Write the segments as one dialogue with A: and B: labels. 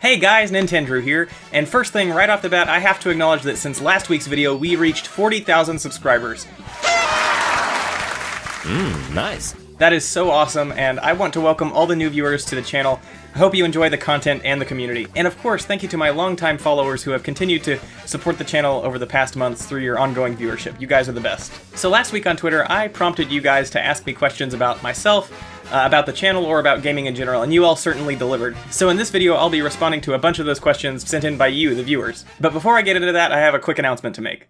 A: Hey guys, Nintendo here, and first thing right off the bat, I have to acknowledge that since last week's video, we reached 40,000 subscribers.
B: Nice.
A: That is so awesome, and I want to welcome all the new viewers to the channel. I hope you enjoy the content and the community. And of course, thank you to my longtime followers who have continued to support the channel over the past months through your ongoing viewership. You guys are the best. So last week on Twitter, I prompted you guys to ask me questions about myself, about the channel, or about gaming in general, and you all certainly delivered. So in this video, I'll be responding to a bunch of those questions sent in by you, the viewers. But before I get into that, I have a quick announcement to make.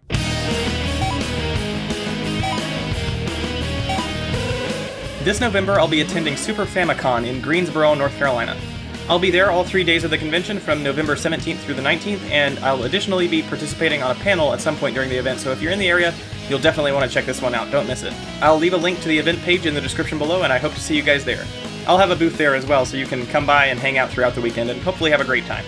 A: This November, I'll be attending Super Famicom in Greensboro, North Carolina. I'll be there all 3 days of the convention from November 17th through the 19th, and I'll additionally be participating on a panel at some point during the event, so if you're in the area, you'll definitely want to check this one out. Don't miss it. I'll leave a link to the event page in the description below, and I hope to see you guys there. I'll have a booth there as well, so you can come by and hang out throughout the weekend and hopefully have a great time.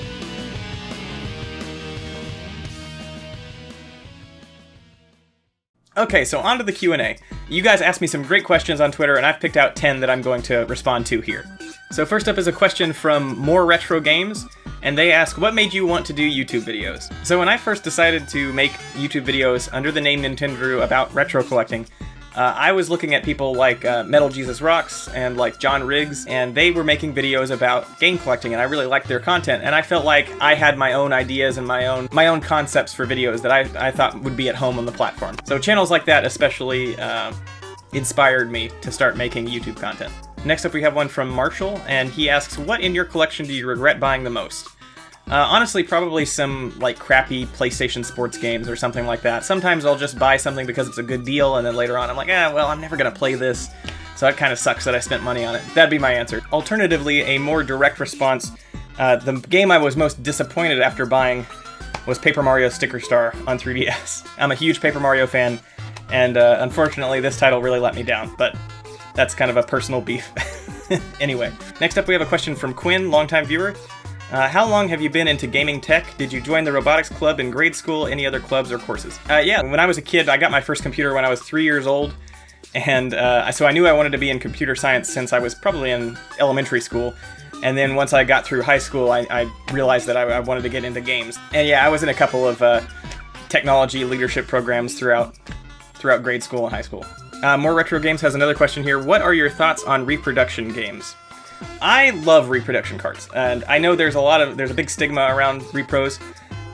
A: Okay, so on to the Q&A. You guys asked me some great questions on Twitter, and I've picked out 10 that I'm going to respond to here. So first up is a question from More Retro Games, and they ask, what made you want to do YouTube videos? So when I first decided to make YouTube videos under the name Nintendo about retro collecting, I was looking at people like Metal Jesus Rocks and like John Riggs, and they were making videos about game collecting, and I really liked their content, and I felt like I had my own ideas and my own concepts for videos that I thought would be at home on the platform. So channels like that especially inspired me to start making YouTube content. Next up we have one from Marshall, and he asks, what in your collection do you regret buying the most? Honestly, probably some, like, crappy PlayStation sports games or something like that. Sometimes I'll just buy something because it's a good deal, and then later on I'm like, well, I'm never gonna play this, so it kind of sucks that I spent money on it. That'd be my answer. Alternatively, a more direct response, the game I was most disappointed after buying was Paper Mario Sticker Star on 3DS. I'm a huge Paper Mario fan, and unfortunately this title really let me down, but that's kind of a personal beef. Anyway, next up we have a question from Quinn, longtime viewer. How long have you been into gaming tech? Did you join the robotics club in grade school? Any other clubs or courses? Yeah, when I was a kid, I got my first computer when I was 3 years old, and so I knew I wanted to be in computer science since I was probably in elementary school. And then once I got through high school, I realized that I wanted to get into games. And yeah, I was in a couple of technology leadership programs throughout grade school and high school. More Retro Games has another question here. What are your thoughts on reproduction games? I love reproduction cards, and I know there's a big stigma around repros,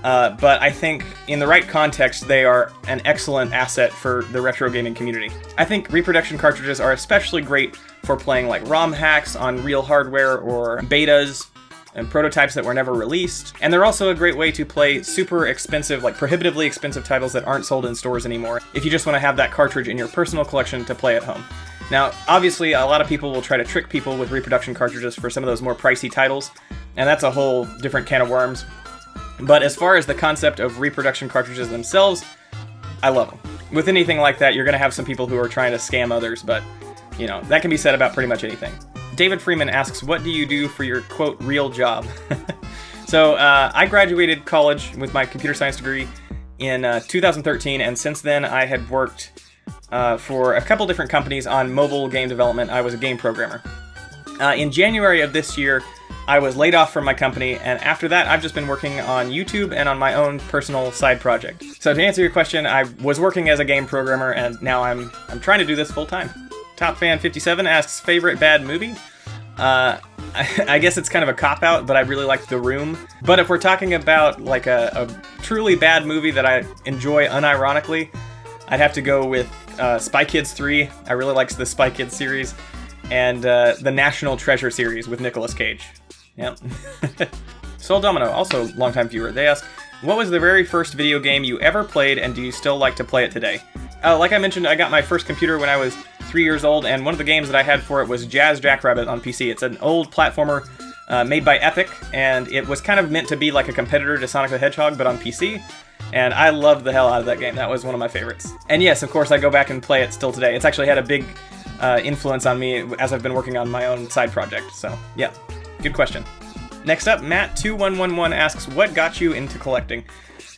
A: but I think in the right context they are an excellent asset for the retro gaming community. I think reproduction cartridges are especially great for playing like ROM hacks on real hardware or betas and prototypes that were never released, and they're also a great way to play super expensive, like prohibitively expensive titles that aren't sold in stores anymore, if you just want to have that cartridge in your personal collection to play at home. Now, obviously, a lot of people will try to trick people with reproduction cartridges for some of those more pricey titles, and that's a whole different can of worms. But as far as the concept of reproduction cartridges themselves, I love them. With anything like that, you're going to have some people who are trying to scam others, but, you know, that can be said about pretty much anything. David Freeman asks, what do you do for your, quote, real job? So, I graduated college with my computer science degree in 2013, and since then I had worked for a couple different companies on mobile game development. I was a game programmer. In January of this year, I was laid off from my company, and after that, I've just been working on YouTube and on my own personal side project. So to answer your question, I was working as a game programmer, and now I'm trying to do this full time. TopFan57 asks, favorite bad movie? I guess it's kind of a cop-out, but I really liked The Room. But if we're talking about like a truly bad movie that I enjoy unironically, I'd have to go with Spy Kids 3. I really liked the Spy Kids series, and the National Treasure series with Nicolas Cage. Yep. Soul Domino, also longtime viewer, they ask, what was the very first video game you ever played, and do you still like to play it today? Like I mentioned, I got my first computer when I was 3 years old, and one of the games that I had for it was Jazz Jackrabbit on PC. It's an old platformer made by Epic, and it was kind of meant to be like a competitor to Sonic the Hedgehog, but on PC. And I loved the hell out of that game. That was one of my favorites. And yes, of course, I go back and play it still today. It's actually had a big influence on me as I've been working on my own side project. So, yeah, good question. Next up, Matt2111 asks, what got you into collecting?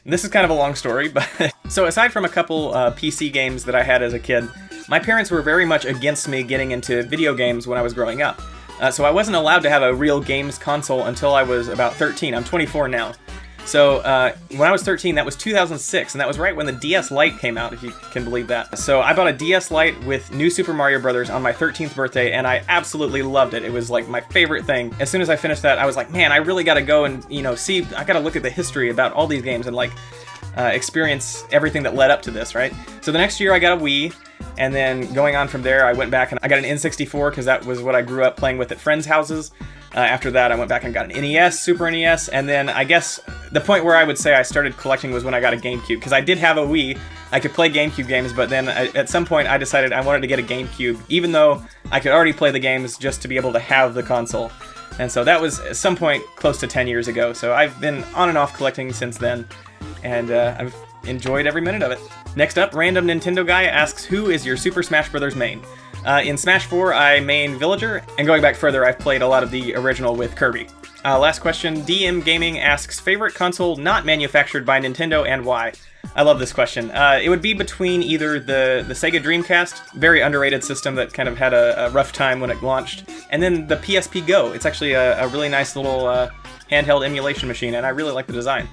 A: This is kind of a long story, but so aside from a couple PC games that I had as a kid, my parents were very much against me getting into video games when I was growing up. So I wasn't allowed to have a real games console until I was about 13. I'm 24 now. So when I was 13, that was 2006, and that was right when the DS Lite came out, if you can believe that. So I bought a DS Lite with New Super Mario Bros. On my 13th birthday, and I absolutely loved it. It was like my favorite thing. As soon as I finished that, I was like, man, I really gotta go and, see, I gotta look at the history about all these games and like experience everything that led up to this, right? So the next year I got a Wii, and then going on from there, I went back and I got an N64 because that was what I grew up playing with at friends' houses. After that, I went back and got an NES, Super NES, and then I guess the point where I would say I started collecting was when I got a GameCube, because I did have a Wii. I could play GameCube games, but then at some point I decided I wanted to get a GameCube, even though I could already play the games just to be able to have the console. And so that was at some point close to 10 years ago, so I've been on and off collecting since then, and I've enjoyed every minute of it. Next up, Random Nintendo Guy asks, who is your Super Smash Bros. Main? In Smash 4, I main Villager, and going back further, I've played a lot of the original with Kirby. Last question, DM Gaming asks, favorite console not manufactured by Nintendo and why? I love this question. It would be between either the Sega Dreamcast, very underrated system that kind of had a rough time when it launched, and then the PSP Go. It's actually a really nice little handheld emulation machine, and I really like the design.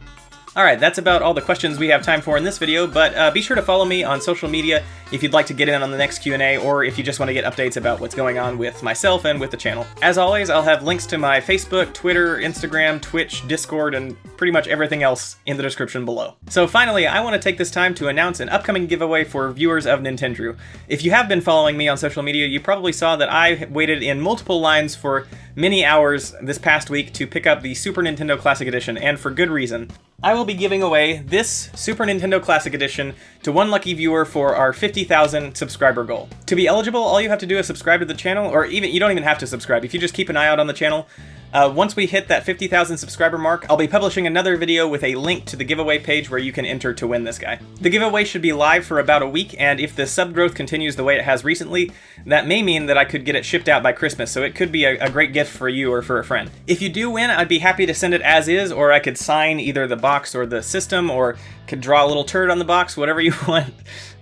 A: Alright, that's about all the questions we have time for in this video, but be sure to follow me on social media if you'd like to get in on the next Q&A, or if you just want to get updates about what's going on with myself and with the channel. As always, I'll have links to my Facebook, Twitter, Instagram, Twitch, Discord, and pretty much everything else in the description below. So finally, I want to take this time to announce an upcoming giveaway for viewers of Nintendo. If you have been following me on social media, you probably saw that I waited in multiple lines for many hours this past week to pick up the Super Nintendo Classic Edition, and for good reason. I will be giving away this Super Nintendo Classic Edition to one lucky viewer for our 50,000 subscriber goal. To be eligible, all you have to do is subscribe to the channel, or you don't even have to subscribe. If you just keep an eye out on the channel, once we hit that 50,000 subscriber mark, I'll be publishing another video with a link to the giveaway page where you can enter to win this guy. The giveaway should be live for about a week, and if the sub growth continues the way it has recently, that may mean that I could get it shipped out by Christmas, so it could be a great gift for you or for a friend. If you do win, I'd be happy to send it as is, or I could sign either the box or the system, or could draw a little turd on the box, whatever you want.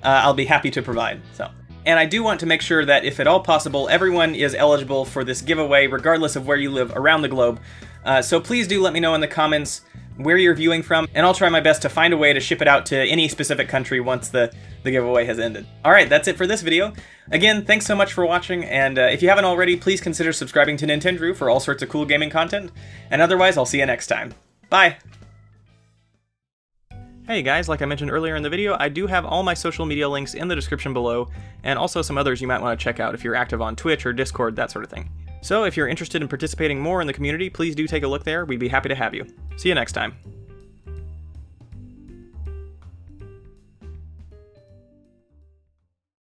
A: I'll be happy to provide. And I do want to make sure that, if at all possible, everyone is eligible for this giveaway, regardless of where you live around the globe. So please do let me know in the comments where you're viewing from, and I'll try my best to find a way to ship it out to any specific country once the giveaway has ended. Alright, that's it for this video. Again, thanks so much for watching, and if you haven't already, please consider subscribing to Nintendo for all sorts of cool gaming content, and otherwise, I'll see you next time. Bye! Hey guys, like I mentioned earlier in the video, I do have all my social media links in the description below, and also some others you might want to check out if you're active on Twitch or Discord, that sort of thing. So if you're interested in participating more in the community, please do take a look there. We'd be happy to have you. See you next time.